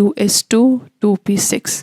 2s2 2p6.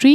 3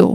2،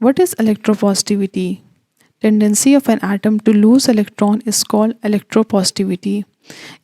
What is electropositivity? Tendency of an atom to lose electron is called electropositivity۔